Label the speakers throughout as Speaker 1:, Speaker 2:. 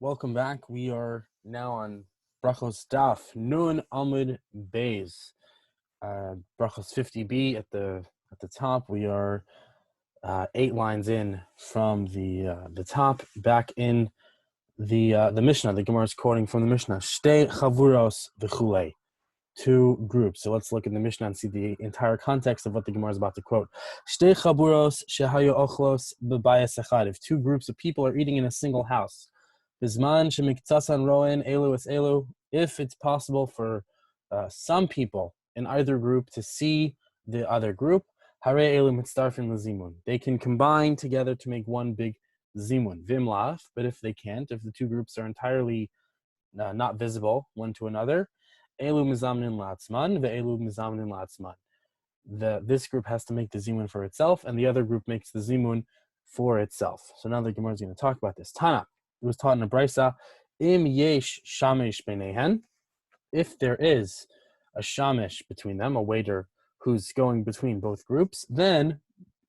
Speaker 1: Welcome back. We are now on Berakhos Daf Nun Amud Beis. Berakhos 50b at the top. We are 8 lines in from the top. Back in the Mishnah, the Gemara is quoting from the Mishnah. Shtei chavuros v'chulei. 2 groups. So let's look in the Mishnah and see the entire context of what the Gemara is about to quote. Shtei chavuros shehayu ochlos b'bayis echad. If 2 groups of people are eating in a single house. Bizman shemiktasan roen elu es elu. If it's possible for some people in either group to see the other group, hare elu mitzdarfin lezimun. They can combine together to make one big zimun. Vimlaf. But if they can't, if the 2 groups are entirely not visible one to another, elu mizamnin la'atzman ve'elu mizamnin la'atzman. This group has to make the zimun for itself, and the other group makes the zimun for itself. So now the Gemara is going to talk about this. Tana. It was taught in a brisa, im yesh shamesh beinehen, if there is a shamesh between them, a waiter who's going between both groups, then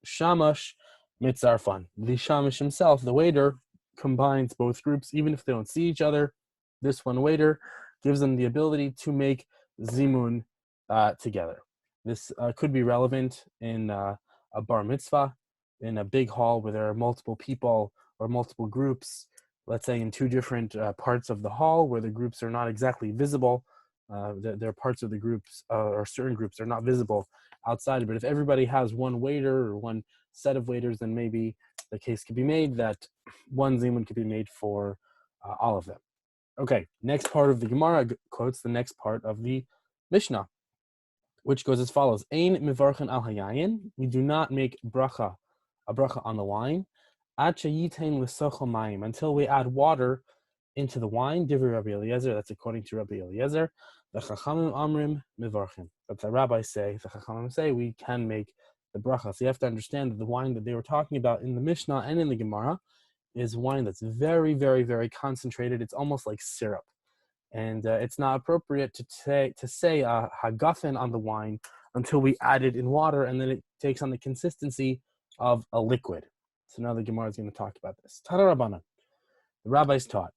Speaker 1: shamash mitzarfan. The shamash himself, the waiter, combines both groups, even if they don't see each other. This one waiter gives them the ability to make zimun together. This could be relevant in a bar mitzvah, in a big hall where there are multiple people or multiple groups. Let's say in 2 different parts of the hall where the groups are not exactly visible. There are parts of the groups or certain groups are not visible outside. But if everybody has one waiter or one set of waiters, then maybe the case could be made that one zimun could be made for all of them. Okay, next part of the Gemara quotes the next part of the Mishnah, which goes as follows. Ein mivarchen al hayayin. We do not make a bracha on the wine. Until we add water into the wine. Divri Rabbi Eliezer, that's according to Rabbi Eliezer. The Chachamim Amrim Mivarchim. But the rabbis say, the Chachamim say, we can make the bracha. So you have to understand that the wine that they were talking about in the Mishnah and in the Gemara is wine that's very, very, very concentrated. It's almost like syrup. And it's not appropriate to say a hagafen on the wine until we add it in water, and then it takes on the consistency of a liquid. So now the Gemara is going to talk about this. Tana Rabbanan. The rabbis taught.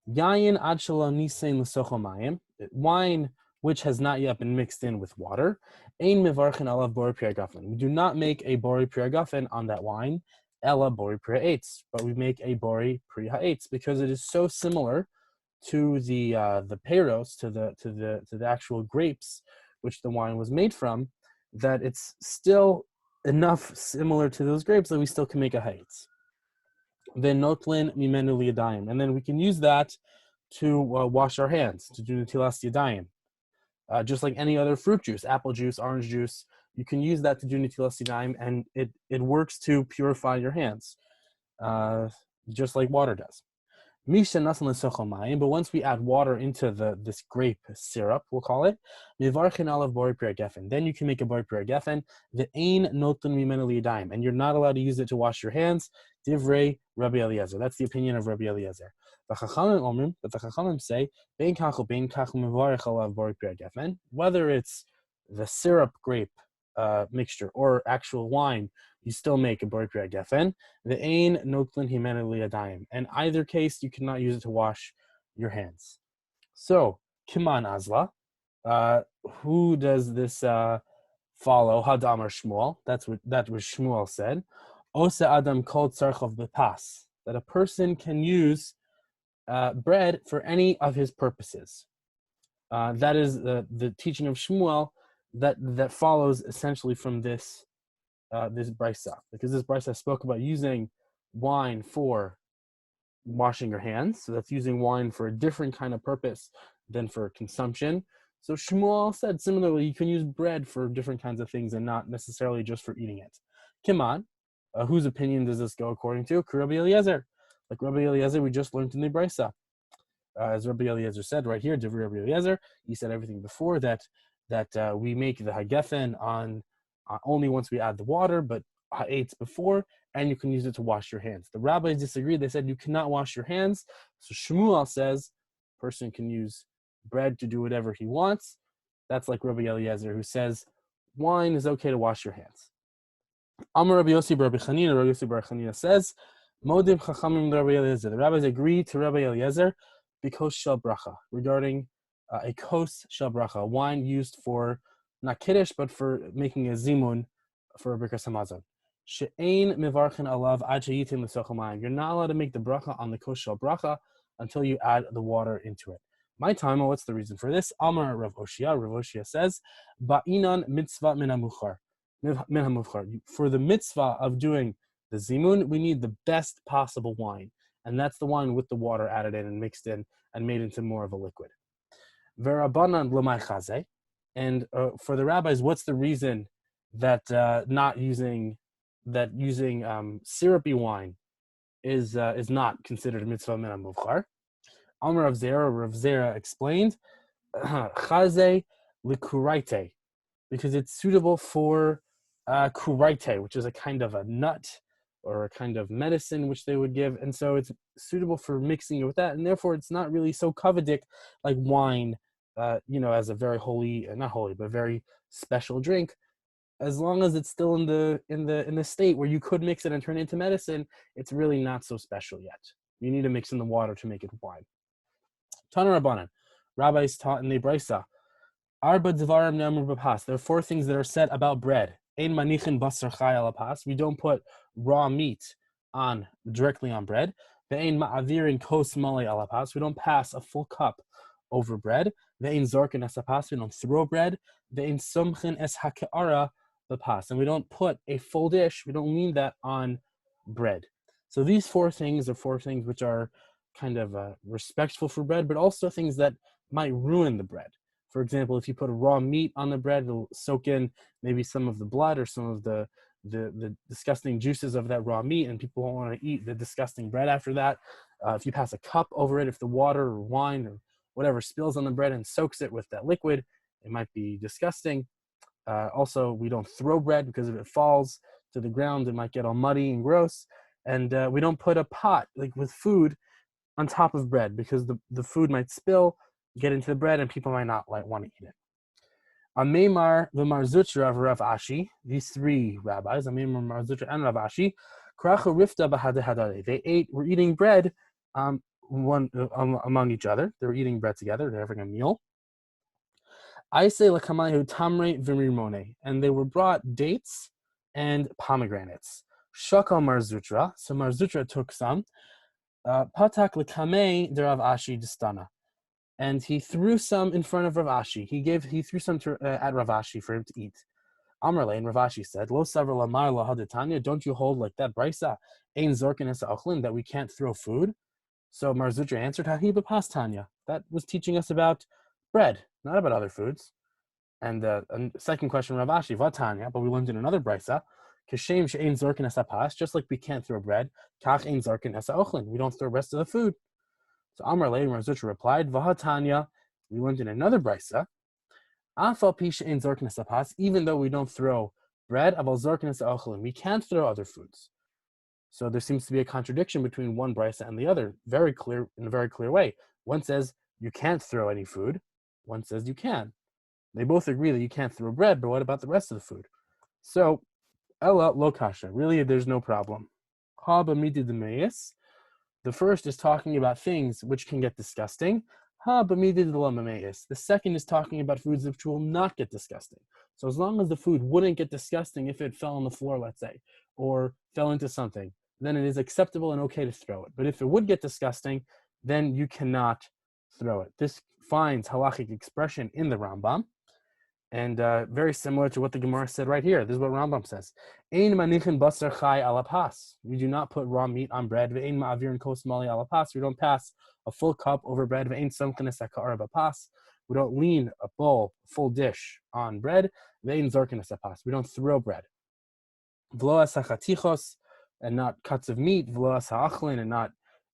Speaker 1: Yayin ad shelo nisein l'socho mayim. Wine which has not yet been mixed in with water. Ein mivarchen alav bori pri hagafen. We do not make a bori pri hagafen on that wine. Ela bori pri ha'etz. But we make a bori pri ha'etz because it is so similar to the peiros, to the actual grapes which the wine was made from, that it's still enough similar to those grapes that we still can make a ha'etz. Then notlin mimenu liyadayim, and then we can use that to wash our hands, to do netilas yadayim. Just like any other fruit juice, apple juice, orange juice, you can use that to do netilas yadayim, and it works to purify your hands, just like water does. But once we add water into this grape syrup, we'll call it, then you can make a bori pri hagafen. And you're not allowed to use it to wash your hands. Divrei Rabbi Eliezer. That's the opinion of Rabbi Eliezer. But the Chachamim say, whether it's the syrup grape mixture or actual wine, you still make a bori pri hagafen. The ein notlin himenu liyadayim. In either case, you cannot use it to wash your hands. So, kiman azla. Who does this follow? Hadamar Shmuel. That was Shmuel said. Ose adam kol tzarchov bepas. That a person can use bread for any of his purposes. That is the teaching of Shmuel that follows essentially from this brisa, because this brisa spoke about using wine for washing your hands. So that's using wine for a different kind of purpose than for consumption. So Shmuel said similarly, you can use bread for different kinds of things and not necessarily just for eating it. Kiman, whose opinion does this go according to? Rabbi Eliezer. Like Rabbi Eliezer, we just learned in the brisa. As Rabbi Eliezer said right here, Divrei Rabbi Eliezer, he said everything before that we make the hagafen on only once we add the water, but ha'etz before, and you can use it to wash your hands. The rabbis disagreed. They said you cannot wash your hands. So Shmuel says a person can use bread to do whatever he wants. That's like Rabbi Eliezer, who says wine is okay to wash your hands. Amar Rabbi Yossi bar Chanina. Rabbi Yossi bar Chanina says, Modim Chachamim Rabbi Eliezer. The rabbis agreed to Rabbi Eliezer because shel bracha, regarding a kos shel bracha, a wine used for not kiddush but for making a zimun for a birkas hamazon. She'ein mivarchen alav ad sheyitim l'sochel mayim. You're not allowed to make the bracha on the kos shel bracha until you add the water into it. My time, what's the reason for this? Amar Rav Oshia. Rav Oshia says, Ba'inan mitzvah min hamuchar. For the mitzvah of doing the zimun, we need the best possible wine. And that's the wine with the water added in and mixed in and made into more of a liquid. V'rabanan l'may chazeh. And for the rabbis, what's the reason that using syrupy wine is not considered mitzvah min hamuvchar? Amar Rav Zera explained, chazeh likuraite, because it's suitable for kuraite, which is a kind of a nut or a kind of medicine which they would give, and so it's suitable for mixing it with that, and therefore it's not really so coveted like wine, as a very holy, not holy, but very special drink. As long as it's still in the state where you could mix it and turn it into medicine, it's really not so special yet. You need to mix in the water to make it wine. Tana Rabbanan, rabbis taught in the Brisa, Arba Dvarim Ne'amur b'pas. There are 4 things that are said about bread. Ein manichin basar chai al pas. We don't put raw meat directly on bread. Ve'ein ma'avirin kos malei al pas. We don't pass a full cup over bread. Ve'ein zorken es pas. We don't throw bread. Ve'ein somchin es hake'ara b'pas. And we don't put a full dish. We don't lean that on bread. So these 4 things are 4 things which are kind of respectful for bread, but also things that might ruin the bread. For example, if you put a raw meat on the bread, it'll soak in maybe some of the blood or some of the disgusting juices of that raw meat, and people won't want to eat the disgusting bread after that. If you pass a cup over it, if the water or wine or whatever spills on the bread and soaks it with that liquid, it might be disgusting. Also, we don't throw bread because if it falls to the ground, it might get all muddy and gross. And we don't put a pot like with food on top of bread because the food might spill, get into the bread, and people might not want to eat it. Amemar v'Marzutra of Rav Ashi, these 3 rabbis, Amemar, Marzutra, and Rav Ashi, Krachu Rifta b'hadeh. Were eating bread among each other. They were eating bread together. They're having a meal. Aise l'kamayu tamre v'mirmone, and they were brought dates and pomegranates. Shaka Marzutra, so Marzutra took some. Patak l'kamei de Rav Ashi distana, and he threw some in front of Rav Ashi. He threw some at Rav Ashi for him to eat. Amrle, and Rav Ashi said, Lo savar lamar lo hadetanya, don't you hold like that brisa, ein zorken es ochlin, that we can't throw food? So Marzutra answered, Hahi b'pas tanya, that was teaching us about bread, not about other foods. And the second question, Rav Ashi, vatanya, but we learned in another brisa, Kashem she'ein zorken es pas, just like we can't throw bread, kach ein zorken es ochlin, we don't throw the rest of the food. So Amar Lei Marzutra replied, Vahatanya, we learned in another brisa, Afal pisha ein zorknes apas, even though we don't throw bread, aval zorknes ochlin, we can't throw other foods. So there seems to be a contradiction between one brisa and the other, in a very clear way. One says you can't throw any food, one says you can. They both agree that you can't throw bread, but what about the rest of the food? So, Ella lo kasha, really there's no problem. Ha b'midi d'meis. The first is talking about things which can get disgusting. The second is talking about foods which will not get disgusting. So as long as the food wouldn't get disgusting if it fell on the floor, let's say, or fell into something, then it is acceptable and okay to throw it. But if it would get disgusting, then you cannot throw it. This finds halachic expression in the Rambam, and very similar to what the Gemara said right here. This is what Rambam says. Ein manichin basar chai ala pas. We do not put raw meat on bread. Ve'ein ma'avirin kos mali ala pas. We don't pass a full cup over bread. Ve'ein somchen es haka'ara b'pas. We don't lean a bowl, full dish on bread. Ve'ein zorken es pas. We don't throw bread. V'lo es hachatichos, and not cuts of meat. V'lo es ha'achlin, and not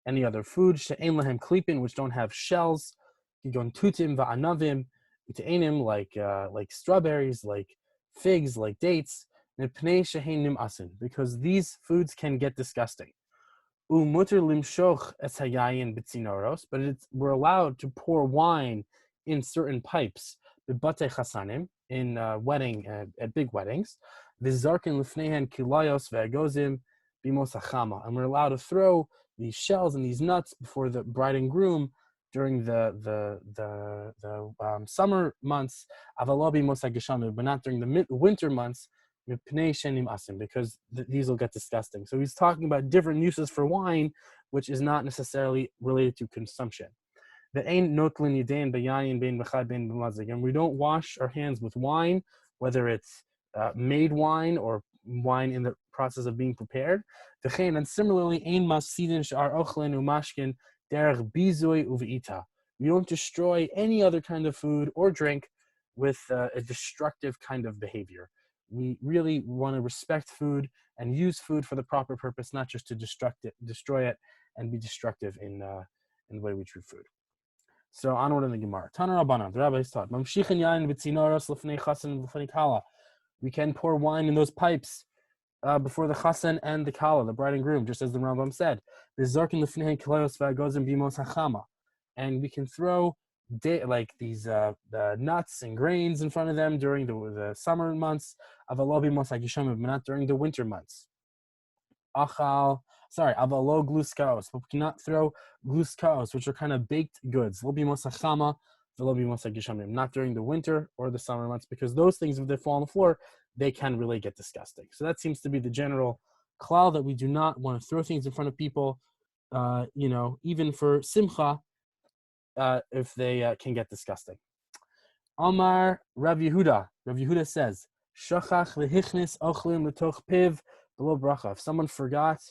Speaker 1: any other food. She'ein lahem klipin, which don't have shells. Kigon tutim va'anavim. Like strawberries, like figs, like dates, because these foods can get disgusting. But we're allowed to pour wine in certain pipes, in wedding at big weddings. bimos hachama, and we're allowed to throw these shells and these nuts before the bride and groom during the summer months, avalo bimos hageshamim, but not during the winter months, because these will get disgusting. So he's talking about different uses for wine, which is not necessarily related to consumption. And we don't wash our hands with wine, whether it's made wine or wine in the process of being prepared. And similarly, we don't destroy any other kind of food or drink with a destructive kind of behavior. We really want to respect food and use food for the proper purpose, not just to destroy it, and be destructive in the way we treat food. So onward in the Gemara. Tana Rabbanan, the rabbis taught, Mamshichin yain v'tzinoros l'fnei chasen l'fnei kala. We can pour wine in those pipes before the chasen and the kala, the bride and groom, just as the Rambam said. V'zorkin l'fnei kilayos v'agozim bimos hachama. And we can throw like these the nuts and grains in front of them during the summer months, avalo bimos hagishamim, but not during the winter months. Avalo gluskaos, but we cannot throw gluskaos, which are kind of baked goods. Lo bimos hachama, v'lo bimos hagishamim, not during the winter or the summer months, because those things, if they fall on the floor, they can really get disgusting. So that seems to be the general klal, that we do not want to throw things in front of people, even for simcha, if they can get disgusting. Amar Rav Yehuda. Rav Yehuda says, Shachach lehichnis ochlim letoch piv below bracha. If someone forgot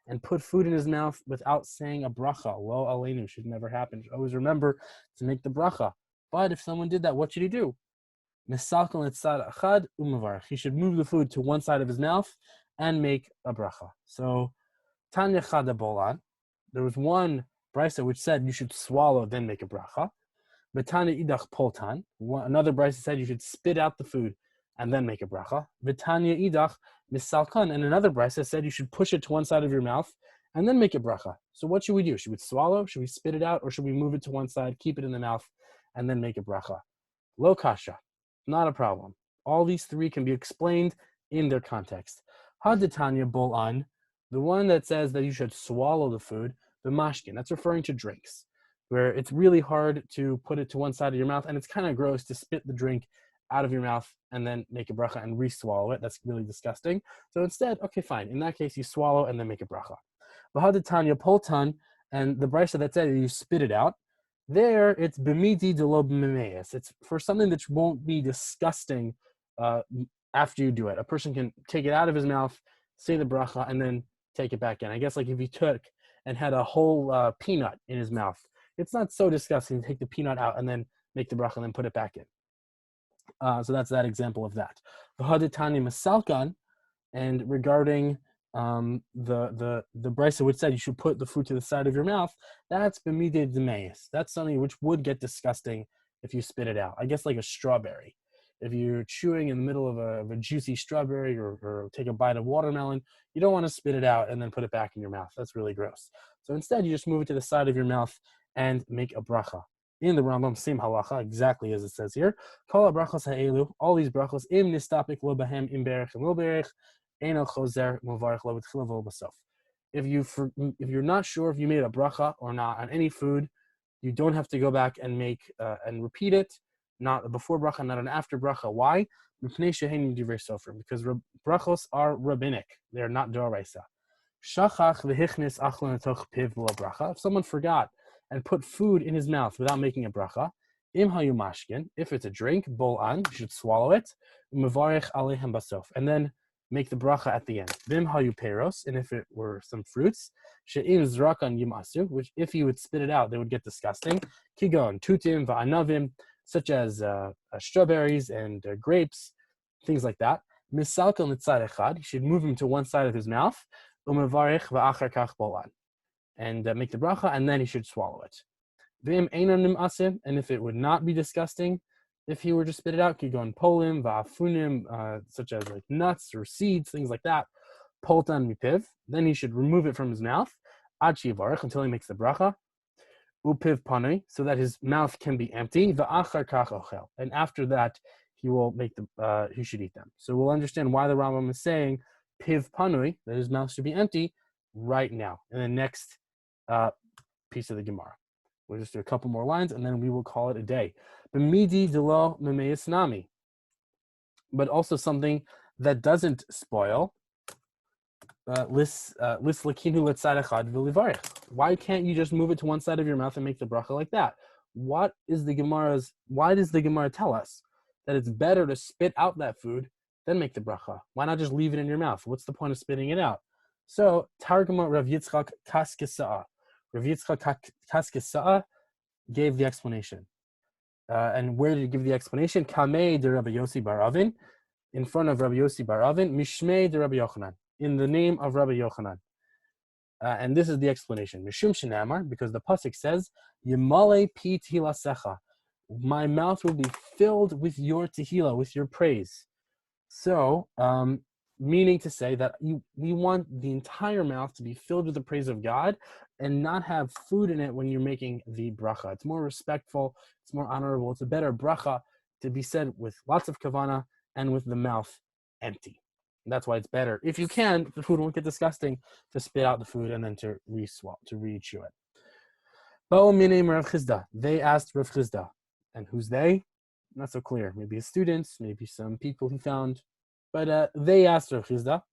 Speaker 1: and put food in his mouth without saying a bracha, lo aleinu, should never happen. You should always remember to make the bracha. But if someone did that, what should he do? Misalkal etzad achad umavarach. He should move the food to one side of his mouth and make a bracha. So, Tanya chada bolan. There was one brisa which said you should swallow, then make a bracha. V'tanya idach poltan. Another brisa said you should spit out the food and then make a bracha. V'tanya idach misalkan. And another brisa said you should push it to one side of your mouth and then make a bracha. So what should we do? Should we swallow? Should we spit it out? Or should we move it to one side, keep it in the mouth, and then make a bracha? Lo kasha. Not a problem. All these three can be explained in their context. Haditanya bolan. The one that says that you should swallow the food, the mashkin, that's referring to drinks, where it's really hard to put it to one side of your mouth, and it's kind of gross to spit the drink out of your mouth and then make a bracha and re-swallow it. That's really disgusting. So instead, okay, fine. In that case, you swallow and then make a bracha. V'haditanya poltan, and the brisa that said you spit it out, there it's b'midi de lo b'memeis. It's for something that won't be disgusting after you do it. A person can take it out of his mouth, say the bracha, and then take it back in. I guess like if he took and had a whole peanut in his mouth, it's not so disgusting to take the peanut out and then make the bracha and then put it back in. So that's that example of that. V'haditani masalkan, and regarding the brisa which said you should put the food to the side of your mouth, that's b'midei d'meis. That's something which would get disgusting if you spit it out. I guess like a strawberry. If you're chewing in the middle of a juicy strawberry or take a bite of watermelon, you don't want to spit it out and then put it back in your mouth. That's really gross. So instead, you just move it to the side of your mouth and make a bracha. In the Rambam, same halacha, exactly as it says here. Kol brachos ha'elu, all these brachos, im nistapik lo bahem im berech and lo berech, ein el chozer movarech lo b'tchila v'lo b'sof. If you're not sure if you made a bracha or not on any food, you don't have to go back and make and repeat it. Not a before bracha, not an after bracha. Why? Because brachos are rabbinic; they are not d'oraisa. Shachach v'hichnis achlan etoch piv b'lo bracha. If someone forgot and put food in his mouth without making a bracha, im hayu mashkin. If it's a drink, bol an, you should swallow it. Umevarech alehem basof, and then make the bracha at the end. Vim hayu peros, and if it were some fruits, she'im zrakan yimasu, which if you would spit it out, they would get disgusting. Kigon tutim va'anavim, such as strawberries and grapes, things like that. Misalkan litzad echad, you should move him to one side of his mouth. Umevarech va'achar kach bolan, and make the bracha, and then he should swallow it. V'im einan nimasim, and if it would not be disgusting, if he were to spit it out, kigon polim va'afunim, such as like nuts or seeds, things like that. Poltan mipiv, then he should remove it from his mouth. Ad shivarech, until he makes the bracha. Upiv panui, so that his mouth can be empty. Va'achar kach ochel, and after that he will make he should eat them. So we'll understand why the Rambam is saying piv panui, that his mouth should be empty right now. In the next piece of the Gemara. We'll just do a couple more lines and then we will call it a day. B'midi delo memeis nami. But also something that doesn't spoil. Why can't you just move it to one side of your mouth and make the bracha like that? Why does the Gemara tell us that it's better to spit out that food than make the bracha? Why not just leave it in your mouth? What's the point of spitting it out? So Targuma Rav Yitzchak Kaskesa'ah. Rav Yitzchak Kaskesa'ah gave the explanation. And where did he give the explanation? Kamei de Rabbi Yossi bar Avin, in front of Rabbi Yossi bar Avin, Mishmei de Rabbi Yochanan, in the name of Rabbi Yochanan. And this is the explanation. Mishum shenamar, because the pasuk says, Yemale pi tehilasecha, my mouth will be filled with your tehillah, with your praise. So, meaning to say that we want the entire mouth to be filled with the praise of God and not have food in it when you're making the bracha. It's more respectful, it's more honorable, it's a better bracha to be said with lots of kavana and with the mouth empty. And that's why it's better, if you can, the food won't get disgusting, to spit out the food and then to re-chew it. They asked Rav Chizda. And who's they? Not so clear. Maybe his students, maybe some people he found. But they asked Rav Chizda,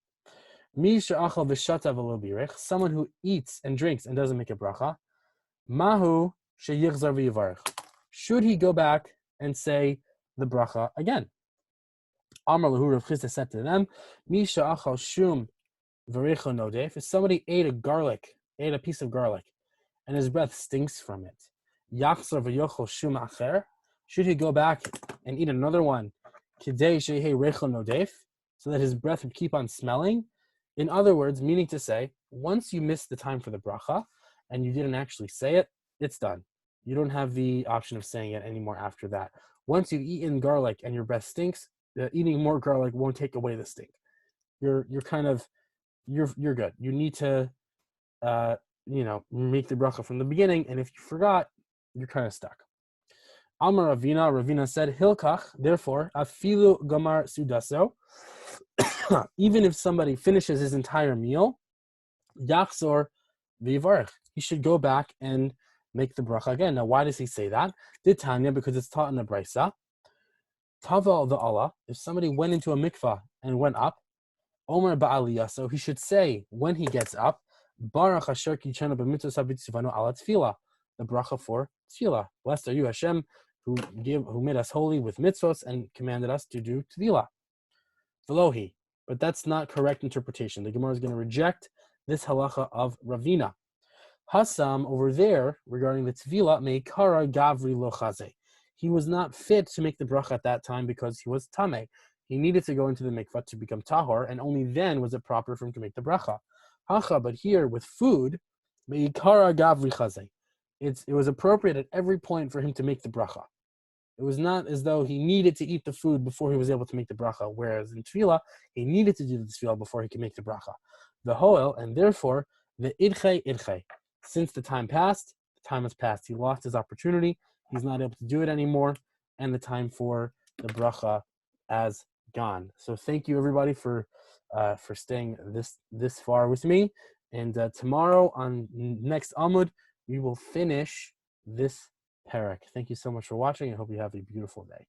Speaker 1: someone who eats and drinks and doesn't make a bracha, mahu sheyichzar v'yivarech. Should he go back and say the bracha again? Amar lahu, Rav Chizda said to them, Mi she'achal shum v'recho nodef. If somebody ate a piece of garlic, and his breath stinks from it, yachzar v'yochel shum acher. Should he go back and eat another one, kidei she'hei recho nodef, so that his breath would keep on smelling? In other words, meaning to say, once you miss the time for the bracha and you didn't actually say it, it's done. You don't have the option of saying it anymore after that. Once you've eaten garlic and your breath stinks, eating more garlic won't take away the stink. You're good. You need to make the bracha from the beginning, and if you forgot, you're kind of stuck. Amar Ravina said, Hilkach, therefore, afilu gamar sudaso, even if somebody finishes his entire meal, yachzor v'yivarech, he should go back and make the bracha again. Now, why does he say that? Tanya, because it's taught in the Brisa. Taval the Allah, if somebody went into a mikvah and went up, Omer ba'aliyah, so he should say when he gets up, Baruch asher kichanu b'mitzvos habitzivanu ala tefillah, the bracha for tefillah. Blessed are you, Hashem, who made us holy with mitzvos and commanded us to do tefillah. Velohi, but that's not correct interpretation. The Gemara is going to reject this halacha of Ravina. Hassam over there regarding the tefillah meikara gavri lo chazeh. He was not fit to make the bracha at that time because he was tameh. He needed to go into the mikvah to become tahor, and only then was it proper for him to make the bracha. Hacha, but here with food, meikara gavri chazeh. It was appropriate at every point for him to make the bracha. It was not as though he needed to eat the food before he was able to make the bracha, whereas in tefillah, he needed to do the tefillah before he could make the bracha. The hoel, and therefore, the idche. Since the time passed, the time has passed. He lost his opportunity. He's not able to do it anymore, and the time for the bracha has gone. So thank you, everybody, for staying this far with me. And tomorrow on next Amud, we will finish this parak. Thank you so much for watching. I hope you have a beautiful day.